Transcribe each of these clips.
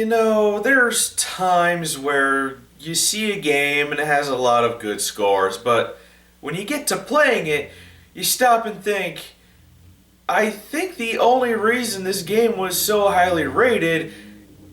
There's times where you see a game and it has a lot of good scores, but when you get to playing it, you stop and think, I think the only reason this game was so highly rated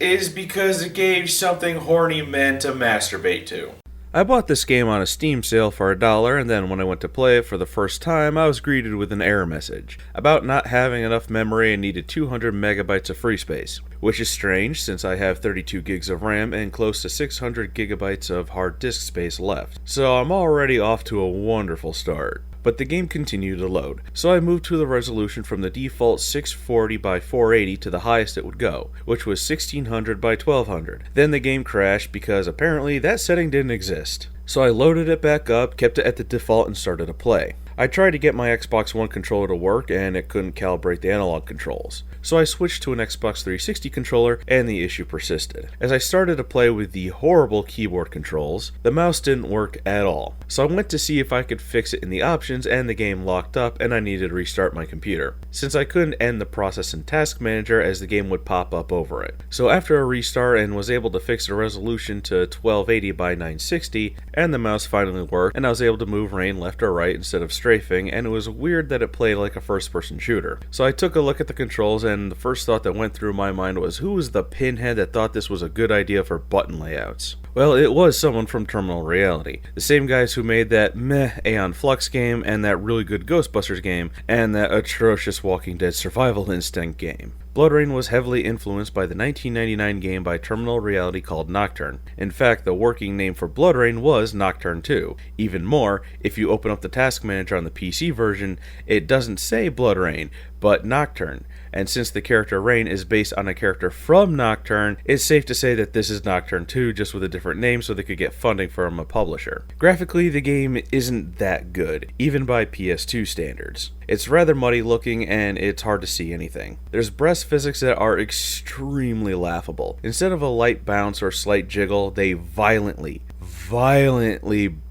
is because it gave something horny men to masturbate to. I bought this game on a Steam sale for $1, and then when I went to play it for the first time, I was greeted with an error message about not having enough memory and needed 200 megabytes of free space, which is strange since I have 32 gigs of RAM and close to 600 gigabytes of hard disk space left, so I'm already off to a wonderful start. But the game continued to load, so I moved to the resolution from the default 640 by 480 to the highest it would go, which was 1600 by 1200. Then the game crashed because apparently that setting didn't exist. So I loaded it back up, kept it at the default, and started to play. I tried to get my Xbox One controller to work and it couldn't calibrate the analog controls. So I switched to an Xbox 360 controller and the issue persisted. As I started to play with the horrible keyboard controls, the mouse didn't work at all. So I went to see if I could fix it in the options and the game locked up and I needed to restart my computer, since I couldn't end the process in Task Manager as the game would pop up over it. So after a restart and was able to fix the resolution to 1280 by 960 and the mouse finally worked and I was able to move Rhine left or right instead of strafing, and it was weird that it played like a first-person shooter. So I took a look at the controls and the first thought that went through my mind was, who was the pinhead that thought this was a good idea for button layouts? Well, it was someone from Terminal Reality. The same guys who made that meh Aeon Flux game and that really good Ghostbusters game and that atrocious Walking Dead Survival Instinct game. Bloodrayne was heavily influenced by the 1999 game by Terminal Reality called Nocturne. In fact, the working name for Bloodrayne was Nocturne 2. Even more, if you open up the Task Manager on the PC version, it doesn't say Bloodrayne, but Nocturne. And since the character Rain is based on a character from Nocturne, it's safe to say that this is Nocturne 2, just with a different name so they could get funding from a publisher. Graphically, the game isn't that good, even by PS2 standards. It's rather muddy looking and it's hard to see anything. There's breast physics that are extremely laughable. Instead of a light bounce or slight jiggle, they violently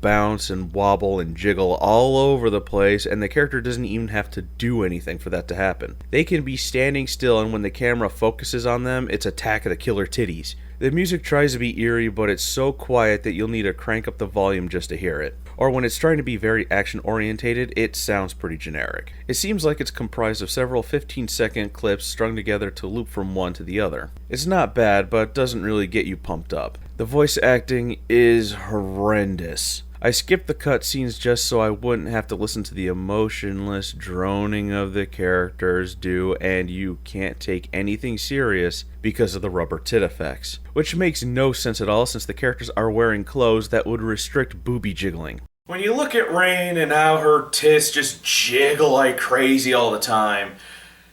bounce and wobble and jiggle all over the place, and the character doesn't even have to do anything for that to happen. They can be standing still, and when the camera focuses on them, it's Attack of the Killer Titties. The music tries to be eerie, but it's so quiet that you'll need to crank up the volume just to hear it. Or when it's trying to be very action-orientated, it sounds pretty generic. It seems like it's comprised of several 15-second clips strung together to loop from one to the other. It's not bad, but doesn't really get you pumped up. The voice acting is horrendous. I skipped the cutscenes just so I wouldn't have to listen to the emotionless droning of the characters do, and you can't take anything serious because of the rubber tit effects. Which makes no sense at all since the characters are wearing clothes that would restrict booby jiggling. When you look at Rain and how her tits just jiggle like crazy all the time,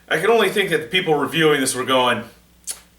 I can only think that the people reviewing this were going,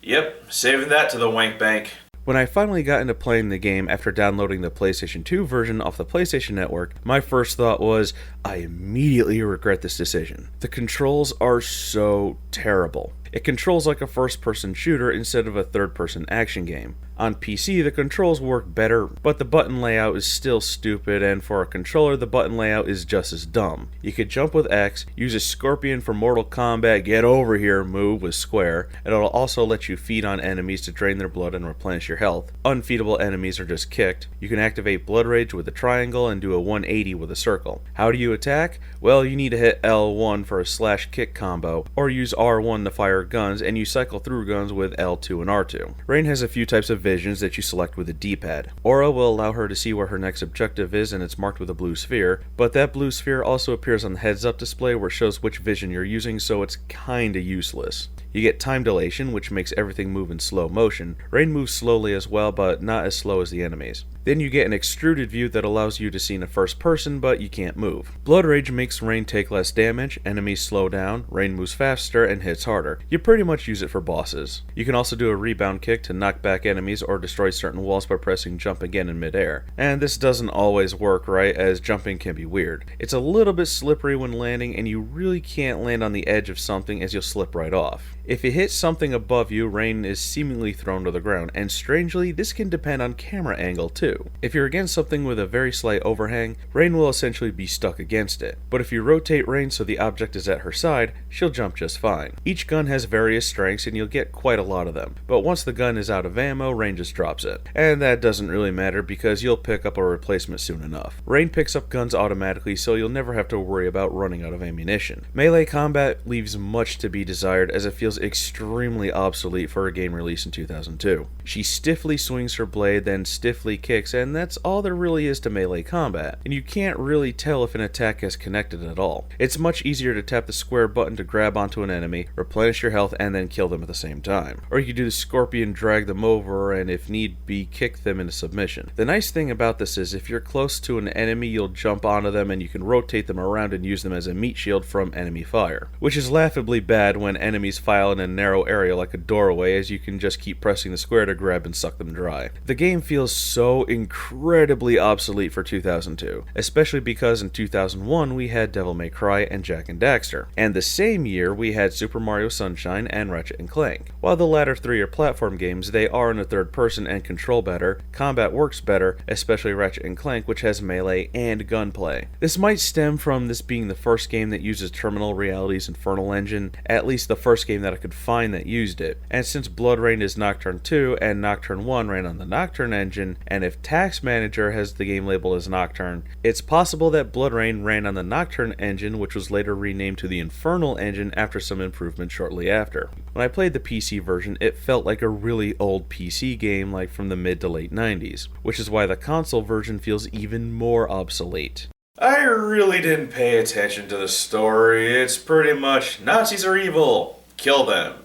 yep, saving that to the wank bank. When I finally got into playing the game after downloading the PlayStation 2 version off the PlayStation Network, my first thought was, I immediately regret this decision. The controls are so terrible. It controls like a first-person shooter instead of a third-person action game. On PC, the controls work better, but the button layout is still stupid, and for a controller, the button layout is just as dumb. You could jump with X, use a scorpion for Mortal Kombat get over here move with square, and it'll also let you feed on enemies to drain their blood and replenish your health. Unfeedable enemies are just kicked. You can activate Blood Rage with a triangle and do a 180 with a circle. How do you attack? Well, you need to hit L1 for a slash kick combo, or use R1 to fire guns, and you cycle through guns with L2 and R2. Rain has a few types of visions that you select with a D-pad. Aura will allow her to see where her next objective is and it's marked with a blue sphere, but that blue sphere also appears on the heads-up display where it shows which vision you're using, so it's kinda useless. You get time dilation, which makes everything move in slow motion. Rain moves slowly as well, but not as slow as the enemies. Then you get an extruded view that allows you to see in a first person, but you can't move. Blood Rage makes Rain take less damage, enemies slow down, Rain moves faster, and hits harder. You pretty much use it for bosses. You can also do a rebound kick to knock back enemies or destroy certain walls by pressing jump again in midair. And this doesn't always work right, as jumping can be weird. It's a little bit slippery when landing, and you really can't land on the edge of something as you'll slip right off. If you hit something above you, Rain is seemingly thrown to the ground, and strangely, this can depend on camera angle too. too. If you're against something with a very slight overhang, Rhine will essentially be stuck against it, but if you rotate Rhine so the object is at her side, she'll jump just fine. Each gun has various strengths and you'll get quite a lot of them, but once the gun is out of ammo, Rhine just drops it. And that doesn't really matter because you'll pick up a replacement soon enough. Rhine picks up guns automatically, so you'll never have to worry about running out of ammunition. Melee combat leaves much to be desired as it feels extremely obsolete for a game released in 2002. She stiffly swings her blade, then stiffly kicks, and that's all there really is to melee combat, and you can't really tell if an attack is connected at all. It's much easier to tap the square button to grab onto an enemy, replenish your health, and then kill them at the same time. Or you can do the scorpion, drag them over, and if need be, kick them into submission. The nice thing about this is if you're close to an enemy, you'll jump onto them and you can rotate them around and use them as a meat shield from enemy fire, which is laughably bad when enemies file in a narrow area like a doorway, as you can just keep pressing the square to grab and suck them dry. The game feels so incredibly obsolete for 2002, especially because in 2001 we had Devil May Cry and Jak and Daxter, and the same year we had Super Mario Sunshine and Ratchet and Clank. While the latter three are platform games, they are in a third person and control better, combat works better, especially Ratchet and Clank, which has melee and gunplay. This might stem from this being the first game that uses Terminal Reality's Infernal engine, at least the first game that I could find that used it, and since Bloodrayne is Nocturne 2 and Nocturne 1 ran on the Nocturne engine, and if Tax Manager has the game labeled as Nocturne, it's possible that Bloodrayne ran on the Nocturne engine, which was later renamed to the Infernal engine after some improvement shortly after. When I played the PC version, it felt like a really old PC game, like from the mid to late 90s, which is why the console version feels even more obsolete. I really didn't pay attention to the story. It's pretty much Nazis are evil, kill them.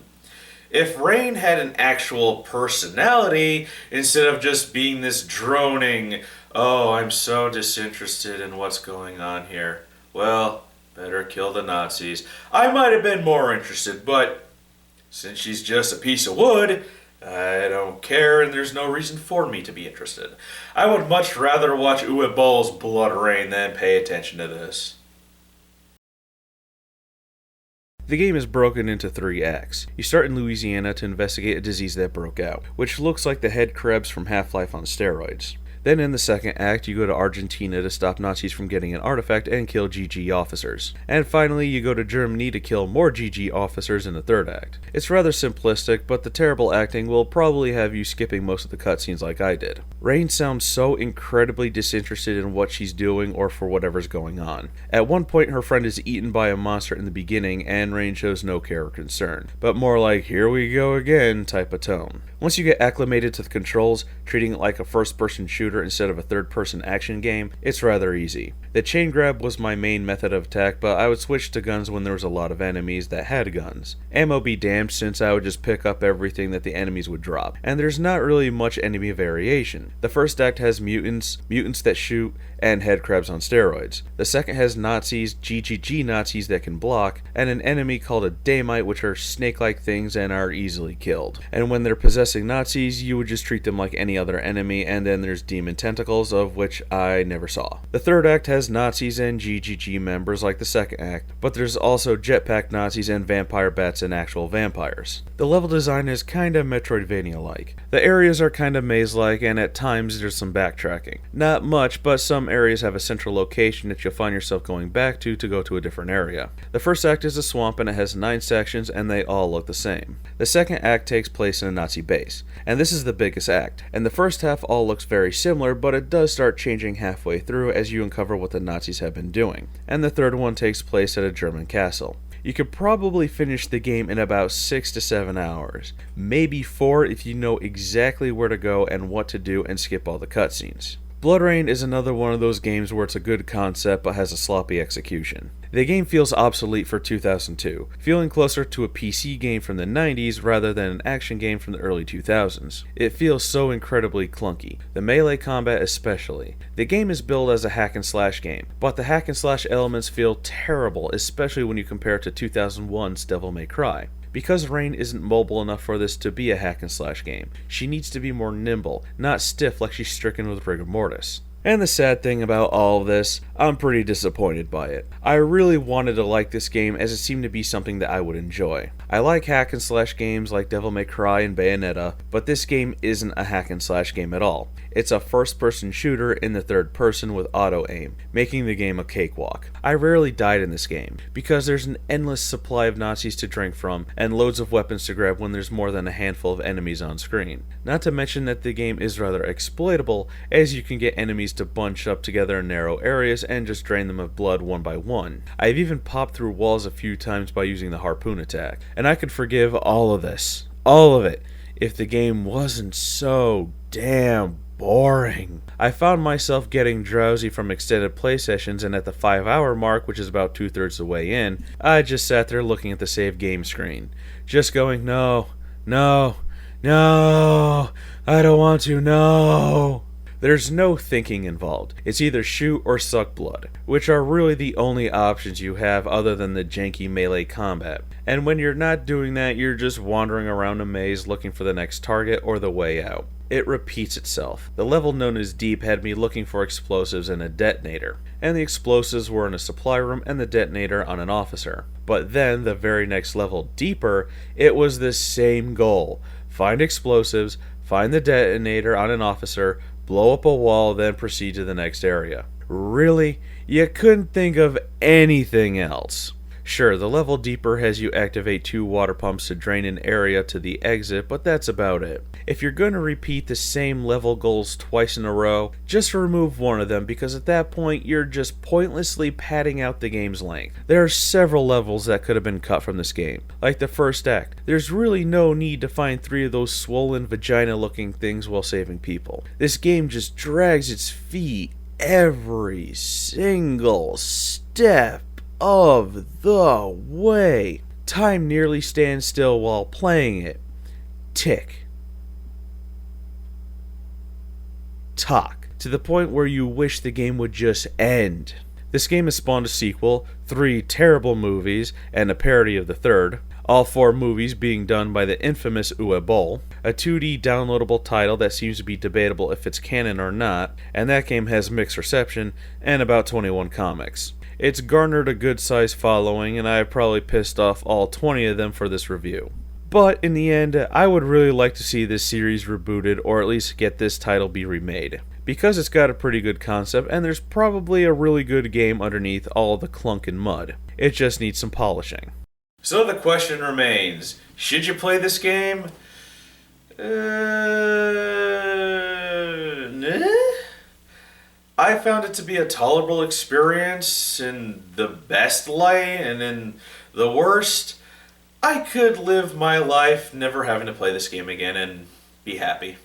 If Rhine had an actual personality instead of just being this droning, oh, I'm so disinterested in what's going on here, well, better kill the Nazis, I might have been more interested, but since she's just a piece of wood, I don't care, and there's no reason for me to be interested. I would much rather watch Uwe Boll's Bloodrayne than pay attention to this. The game is broken into 3 acts. You start in Louisiana to investigate a disease that broke out, which looks like the head crabs from Half-Life on steroids. Then in the second act, you go to Argentina to stop Nazis from getting an artifact and kill GG officers. And finally, you go to Germany to kill more GG officers in the third act. It's rather simplistic, but the terrible acting will probably have you skipping most of the cutscenes like I did. Rhine sounds so incredibly disinterested in what she's doing or for whatever's going on. At one point, her friend is eaten by a monster in the beginning, and Rhine shows no care or concern, but more like, here we go again type of tone. Once you get acclimated to the controls, treating it like a first-person shooter instead of a third-person action game, it's rather easy. The chain grab was my main method of attack, but I would switch to guns when there was a lot of enemies that had guns. Ammo be damned, since I would just pick up everything that the enemies would drop, and there's not really much enemy variation. The first act has mutants that shoot, and head crabs on steroids. The second has Nazis, GGG Nazis that can block, and an enemy called a Damite, which are snake-like things and are easily killed. And when they're possessing Nazis, you would just treat them like any other enemy, and then there's demon tentacles, of which I never saw. The third act has Nazis and GGG members like the second act, but there's also jetpack Nazis and vampire bats and actual vampires. The level design is kinda Metroidvania-like. The areas are kinda maze-like, and at times there's some backtracking. Not much, but some areas have a central location that you'll find yourself going back to go to a different area. The first act is a swamp and it has 9 sections and they all look the same. The second act takes place in a Nazi base, and this is the biggest act, and the first half all looks very similar, but it does start changing halfway through as you uncover what the Nazis have been doing. And the third one takes place at a German castle. You could probably finish the game in about 6 to 7 hours, maybe 4 if you know exactly where to go and what to do and skip all the cutscenes. Bloodrayne is another one of those games where it's a good concept but has a sloppy execution. The game feels obsolete for 2002, feeling closer to a PC game from the 90s rather than an action game from the early 2000s. It feels so incredibly clunky, the melee combat especially. The game is billed as a hack and slash game, but the hack and slash elements feel terrible, especially when you compare it to 2001's Devil May Cry. Because Rhine isn't mobile enough for this to be a hack and slash game, she needs to be more nimble, not stiff like she's stricken with rigor mortis. And the sad thing about all of this, I'm pretty disappointed by it. I really wanted to like this game as it seemed to be something that I would enjoy. I like hack and slash games like Devil May Cry and Bayonetta, but this game isn't a hack and slash game at all. It's a first-person shooter in the third person with auto-aim, making the game a cakewalk. I rarely died in this game, because there's an endless supply of Nazis to drink from, and loads of weapons to grab when there's more than a handful of enemies on screen. Not to mention that the game is rather exploitable, as you can get enemies to bunch up together in narrow areas and just drain them of blood one by one. I've even popped through walls a few times by using the harpoon attack, and I could forgive all of this, all of it, if the game wasn't so damn boring. I found myself getting drowsy from extended play sessions, and at the 5-hour mark, which is about 2/3 the way in, I just sat there looking at the save game screen, just going, no, no, no, I don't want to, no. There's no thinking involved. It's either shoot or suck blood, which are really the only options you have other than the janky melee combat. And when you're not doing that, you're just wandering around a maze looking for the next target or the way out. It repeats itself. The level known as Deep had me looking for explosives and a detonator, and the explosives were in a supply room and the detonator on an officer. But then, the very next level deeper, it was the same goal. Find explosives, find the detonator on an officer, blow up a wall, then proceed to the next area. Really? You couldn't think of anything else. Sure, the level deeper has you activate 2 water pumps to drain an area to the exit, but that's about it. If you're going to repeat the same level goals twice in a row, just remove one of them, because at that point you're just pointlessly padding out the game's length. There are several levels that could have been cut from this game, like the first act. There's really no need to find 3 of those swollen vagina looking things while saving people. This game just drags its feet every single step of the way. Time nearly stands still while playing it. Tick. Tock. To the point where you wish the game would just end. This game has spawned a sequel, 3 terrible movies, and a parody of the third. All 4 movies being done by the infamous Uwe Boll, a 2D downloadable title that seems to be debatable if it's canon or not, and that game has mixed reception, and about 21 comics. It's garnered a good-sized following, and I've probably pissed off all 20 of them for this review. But in the end, I would really like to see this series rebooted, or at least get this title be remade, because it's got a pretty good concept, and there's probably a really good game underneath all the clunk and mud. It just needs some polishing. So the question remains, should you play this game? Nah? I found it to be a tolerable experience in the best light, and in the worst, I could live my life never having to play this game again and be happy.